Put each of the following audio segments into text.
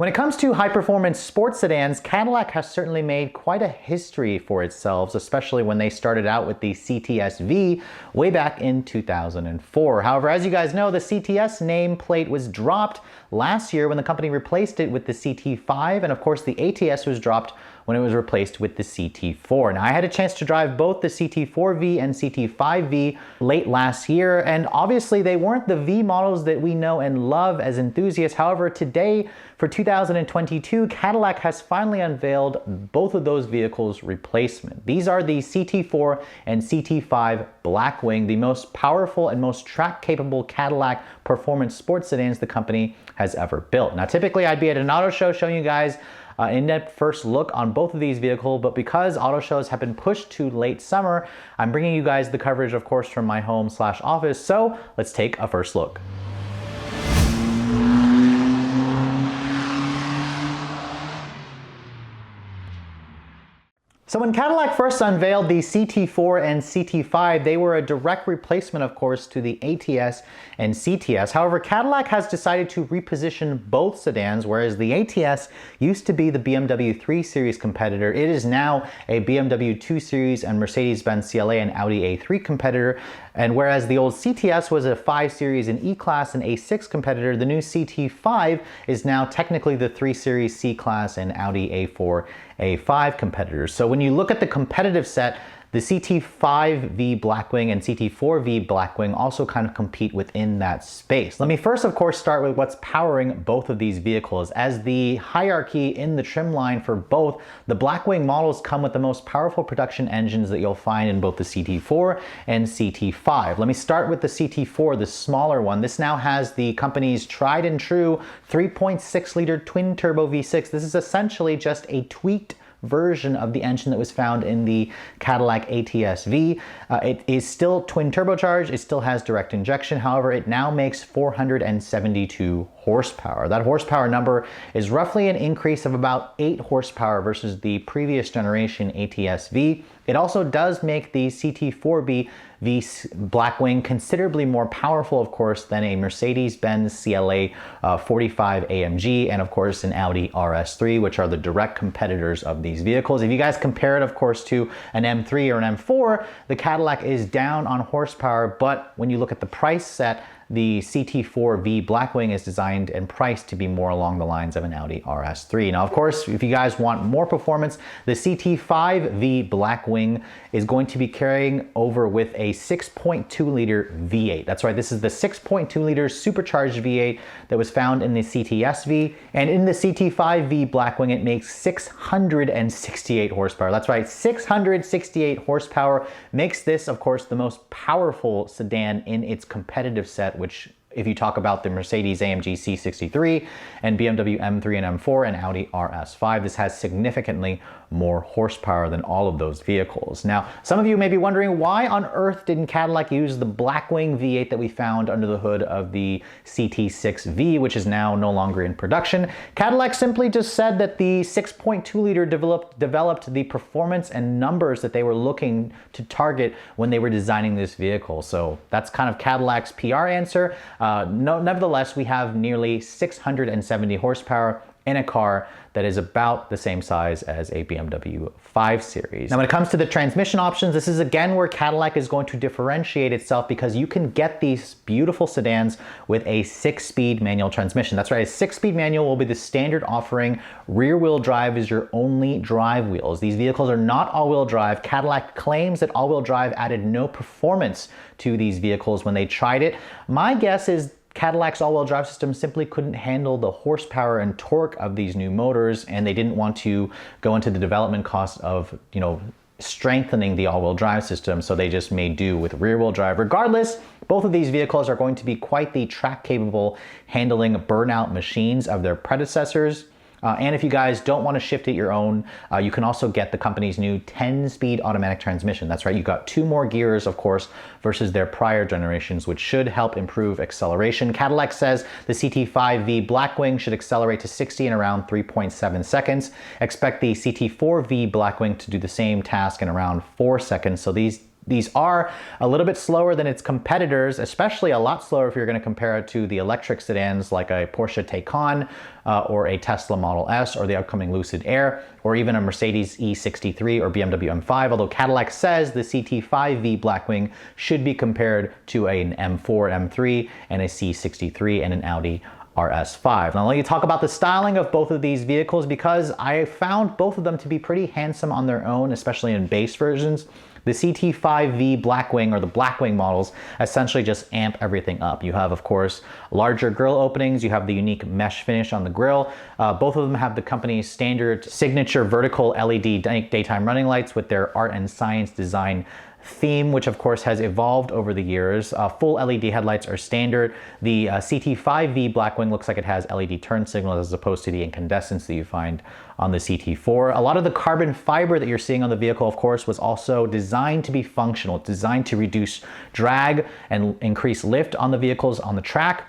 When it comes to high-performance sports sedans, Cadillac has certainly made quite a history for itself, especially when they started out with the CTS-V way back in 2004. However, as you guys know, the CTS nameplate was dropped last year when the company replaced it with the CT5, and of course the ATS was dropped when it was replaced with the CT4. Now, I had a chance to drive both the CT4-V and CT5-V late last year, and obviously they weren't the V models that we know and love as enthusiasts. However, today, for 2022, Cadillac has finally unveiled both of those vehicles' replacement. These are the CT4 and CT5 Blackwing, the most powerful and most track-capable Cadillac performance sports sedans the company has ever built. Now, typically I'd be at an auto show showing you guys in-depth first look on both of these vehicles, but because auto shows have been pushed to late summer, I'm bringing you guys the coverage, of course, from my home/office. So let's take a first look. So when Cadillac first unveiled the CT4 and CT5, they were a direct replacement, of course, to the ATS and CTS. However, Cadillac has decided to reposition both sedans, whereas the ATS used to be the BMW 3 Series competitor. It is now a BMW 2 Series and Mercedes-Benz CLA and Audi A3 competitor. And whereas the old CTS was a 5 Series and E-Class and A6 competitor, the new CT5 is now technically the 3 Series C-Class and Audi A4, A5 competitors. So when you look at the competitive set, the CT5-V Blackwing and CT4-V Blackwing also kind of compete within that space. Let me first, of course, start with what's powering both of these vehicles. As the hierarchy in the trim line for both, the Blackwing models come with the most powerful production engines that you'll find in both the CT4 and CT5. Let me start with the CT4, the smaller one. This now has the company's tried and true 3.6-liter twin-turbo V6. This is essentially just a tweaked version of the engine that was found in the Cadillac ATS-V. It is still twin turbocharged, it still has direct injection, however it now makes 472 horsepower. That horsepower number is roughly an increase of about 8 horsepower versus the previous generation ATS-V. It also does make the CT4-V Blackwing considerably more powerful, of course, than a Mercedes-Benz CLA 45 AMG and, of course, an Audi RS3, which are the direct competitors of these vehicles. If you guys compare it, of course, to an M3 or an M4, the Cadillac is down on horsepower, but when you look at the price set, the CT4-V Blackwing is designed and priced to be more along the lines of an Audi RS3. Now, of course, if you guys want more performance, the CT5-V Blackwing is going to be carrying over with a 6.2-liter V8. That's right, this is the 6.2-liter supercharged V8 that was found in the CTS-V. And in the CT5-V Blackwing, it makes 668 horsepower. That's right, 668 horsepower makes this, of course, the most powerful sedan in its competitive set, which if you talk about the Mercedes-AMG C63 and BMW M3 and M4 and Audi RS5, this has significantly more horsepower than all of those vehicles. Now, some of you may be wondering, why on earth didn't Cadillac use the Blackwing V8 that we found under the hood of the CT6-V, which is now no longer in production? Cadillac simply just said that the 6.2-liter developed the performance and numbers that they were looking to target when they were designing this vehicle. So that's kind of Cadillac's PR answer. Nevertheless, we have nearly 670 horsepower in a car that is about the same size as a BMW 5 Series. Now, when it comes to the transmission options, this is again where Cadillac is going to differentiate itself, because you can get these beautiful sedans with a 6-speed manual transmission. That's right, a 6-speed manual will be the standard offering. Rear-wheel drive is your only drive wheels. These vehicles are not all-wheel drive. Cadillac claims that all-wheel drive added no performance to these vehicles when they tried it. My guess is Cadillac's all-wheel drive system simply couldn't handle the horsepower and torque of these new motors, and they didn't want to go into the development cost of, strengthening the all-wheel drive system, so they just made do with rear-wheel drive. Regardless, both of these vehicles are going to be quite the track-capable, handling burnout machines of their predecessors. And if you guys don't want to shift it your own, you can also get the company's new 10-speed automatic transmission. That's right, you've got 2 more gears, of course, versus their prior generations, which should help improve acceleration. Cadillac says the CT5-V Blackwing should accelerate to 60 in around 3.7 seconds. Expect the CT4-V Blackwing to do the same task in around 4 seconds. So these These are a little bit slower than its competitors, especially a lot slower if you're going to compare it to the electric sedans like a Porsche Taycan or a Tesla Model S or the upcoming Lucid Air or even a Mercedes E63 or BMW M5, although Cadillac says the CT5-V Blackwing should be compared to an M4, M3, and a C63 and an Audi RS5. Now let me talk about the styling of both of these vehicles because I found both of them to be pretty handsome on their own, especially in base versions. The CT5-V Blackwing or the Blackwing models essentially just amp everything up. You have, of course, larger grille openings. You have the unique mesh finish on the grille. Both of them have the company's standard signature vertical LED daytime running lights with their art and science design theme, which of course has evolved over the years. Full LED headlights are standard. The CT5-V Blackwing looks like it has LED turn signals as opposed to the incandescents that you find on the CT4. A lot of the carbon fiber that you're seeing on the vehicle, of course, was also designed to be functional. It's designed to reduce drag and increase lift on the vehicles on the track.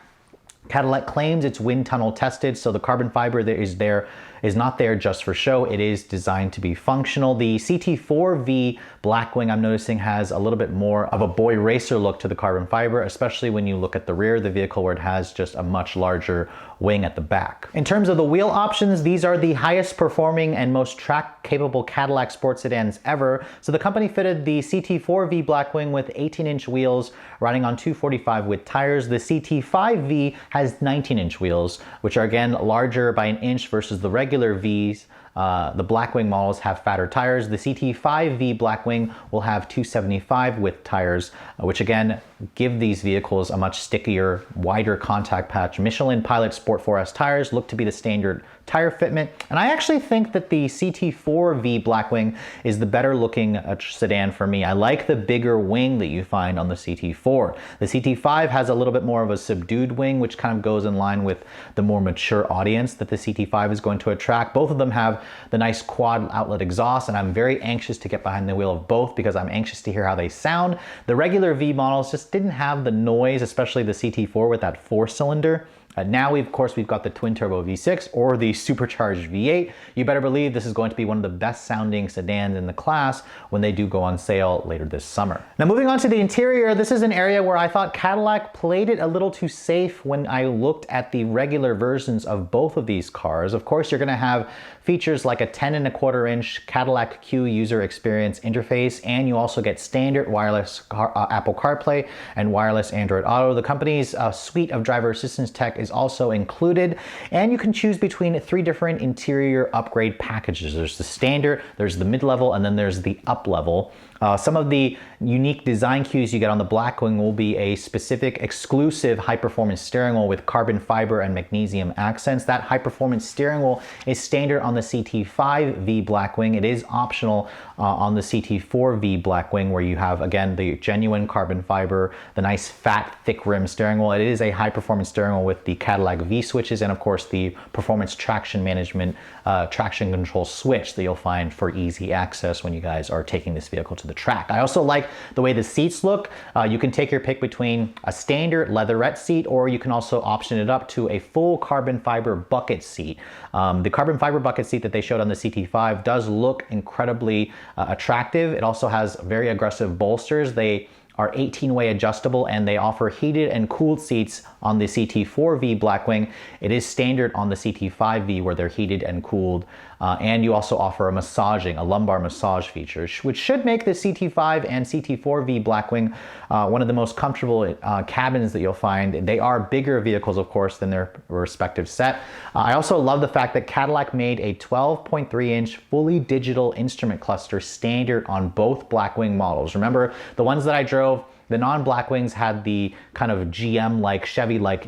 Cadillac claims it's wind tunnel tested, so the carbon fiber that is not there just for show. It is designed to be functional. The CT4-V Blackwing, I'm noticing, has a little bit more of a boy racer look to the carbon fiber, especially when you look at the rear of the vehicle where it has just a much larger wing at the back. In terms of the wheel options, these are the highest performing and most track capable Cadillac sports sedans ever. So the company fitted the CT4-V Blackwing with 18-inch wheels riding on 245 width tires. The CT5-V has 19-inch wheels, which are again larger by an inch versus the regular Vs. The Blackwing models have fatter tires. The CT5-V Blackwing will have 275 width tires, which again give these vehicles a much stickier, wider contact patch. Michelin Pilot Sport 4S tires look to be the standard tire fitment, and I actually think that the CT4-V Blackwing is the better looking sedan for me. I like the bigger wing that you find on the CT4. The CT5 has a little bit more of a subdued wing, which kind of goes in line with the more mature audience that the CT5 is going to attract. Both of them have the nice quad outlet exhaust, and I'm very anxious to get behind the wheel of both because I'm anxious to hear how they sound. The regular V models just didn't have the noise, especially the CT4 with that 4-cylinder. Now, of course, we've got the twin-turbo V6 or the supercharged V8. You better believe this is going to be one of the best sounding sedans in the class when they do go on sale later this summer. Now, moving on to the interior, this is an area where I thought Cadillac played it a little too safe when I looked at the regular versions of both of these cars. Of course, you're going to have features like a 10.25-inch Cadillac Q user experience interface, and you also get standard wireless Apple CarPlay and wireless Android Auto. The company's suite of driver assistance tech is also included, and you can choose between 3 different interior upgrade packages. There's the standard, there's the mid-level, and then there's the up-level. Some of the unique design cues you get on the Blackwing will be a specific exclusive high-performance steering wheel with carbon fiber and magnesium accents. That high-performance steering wheel is standard on the CT5-V Blackwing. It is optional on the CT4-V Blackwing, where you have, again, the genuine carbon fiber, the nice fat, thick rim steering wheel. It is a high-performance steering wheel with the Cadillac V switches and, of course, the performance traction management traction control switch that you'll find for easy access when you guys are taking this vehicle to the track. I also like the way the seats look. You can take your pick between a standard leatherette seat, or you can also option it up to a full carbon fiber bucket seat. The carbon fiber bucket seat that they showed on the CT5 does look incredibly attractive. It also has very aggressive bolsters. They are 18-way adjustable, and they offer heated and cooled seats on the CT4-V Blackwing. It is standard on the CT5-V where they're heated and cooled. And you also offer a lumbar massage feature, which should make the CT5 and CT4-V Blackwing one of the most comfortable cabins that you'll find. They are bigger vehicles, of course, than their respective set. I also love the fact that Cadillac made a 12.3-inch fully digital instrument cluster standard on both Blackwing models. Remember, the ones that I drove, the non-Blackwings had the kind of GM-like, Chevy-like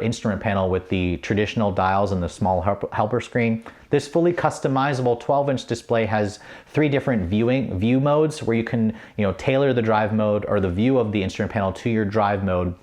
instrument panel with the traditional dials and the small helper screen. This fully customizable 12-inch display has 3 different view modes where you can, tailor the drive mode or the view of the instrument panel to your drive mode.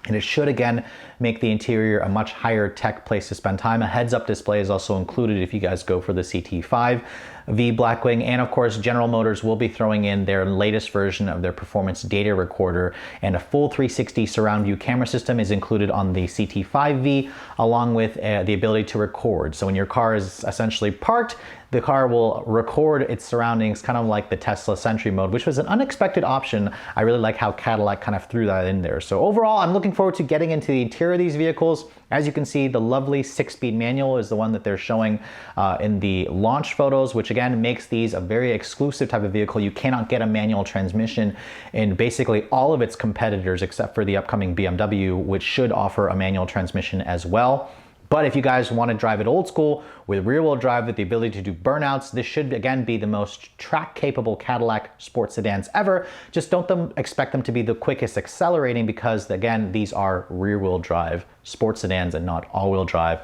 And it should, again, make the interior a much higher tech place to spend time. A heads-up display is also included if you guys go for the CT5-V Blackwing, and of course General Motors will be throwing in their latest version of their performance data recorder, and a full 360 surround view camera system is included on the CT5-V, along with the ability to record. So when your car is essentially parked, the car will record its surroundings, kind of like the Tesla Sentry mode, which was an unexpected option. I really like how Cadillac kind of threw that in there. So overall, I'm looking forward to getting into the interior of these vehicles. As you can see, the lovely 6-speed manual is the one that they're showing in the launch photos, which again makes these a very exclusive type of vehicle. You cannot get a manual transmission in basically all of its competitors except for the upcoming BMW, which should offer a manual transmission as well. But if you guys want to drive it old school with rear-wheel drive with the ability to do burnouts, this should again be the most track-capable Cadillac sports sedans ever. Just don't expect them to be the quickest accelerating because, again, these are rear-wheel drive sports sedans and not all-wheel drive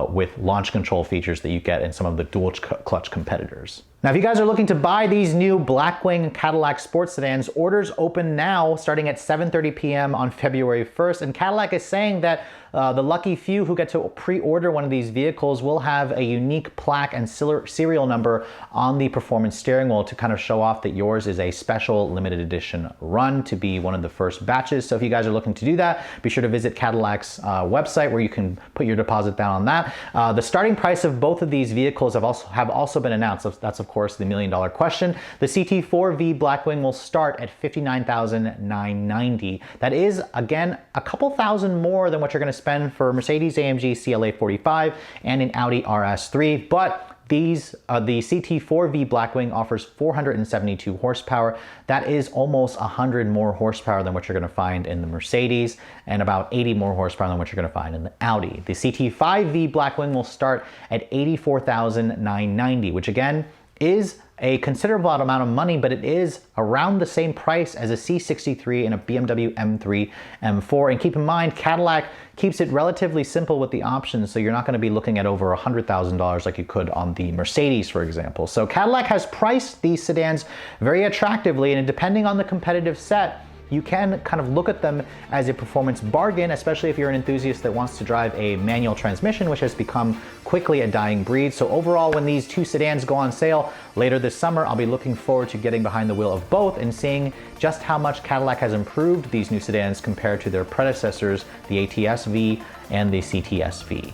with launch control features that you get in some of the dual clutch competitors. Now, if you guys are looking to buy these new Blackwing Cadillac sports sedans, orders open now starting at 7:30 p.m. on February 1st. And Cadillac is saying that the lucky few who get to pre-order one of these vehicles will have a unique plaque and serial number on the performance steering wheel to kind of show off that yours is a special limited edition run to be one of the first batches. So if you guys are looking to do that, be sure to visit Cadillac's website where you can put your deposit down on that. The starting price of both of these vehicles have also been announced. That's of course the $1 million question. The CT4-V Blackwing will start at $59,990. That is again a couple thousand more than what you're going to spend for Mercedes-AMG CLA 45 and an Audi RS3, but the CT4-V Blackwing offers 472 horsepower. That is almost 100 more horsepower than what you're going to find in the Mercedes and about 80 more horsepower than what you're going to find in the Audi. The CT5-V Blackwing will start at $84,990, which again is a considerable amount of money, but it is around the same price as a C63 and a BMW M3, M4. And keep in mind, Cadillac keeps it relatively simple with the options, so you're not going to be looking at over $100,000 like you could on the Mercedes, for example. So Cadillac has priced these sedans very attractively, and depending on the competitive set, you can kind of look at them as a performance bargain, especially if you're an enthusiast that wants to drive a manual transmission, which has become quickly a dying breed. So overall, when these two sedans go on sale later this summer, I'll be looking forward to getting behind the wheel of both and seeing just how much Cadillac has improved these new sedans compared to their predecessors, the ATS-V and the CTS-V.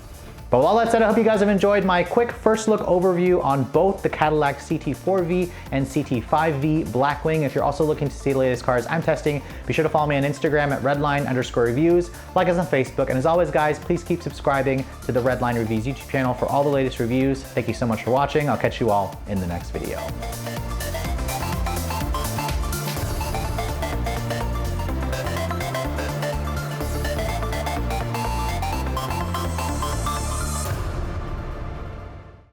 But with all that said, I hope you guys have enjoyed my quick first look overview on both the Cadillac CT4-V and CT5-V Blackwing. If you're also looking to see the latest cars I'm testing, be sure to follow me on Instagram at redline_reviews, like us on Facebook, and as always guys, please keep subscribing to the Redline Reviews YouTube channel for all the latest reviews. Thank you so much for watching. I'll catch you all in the next video.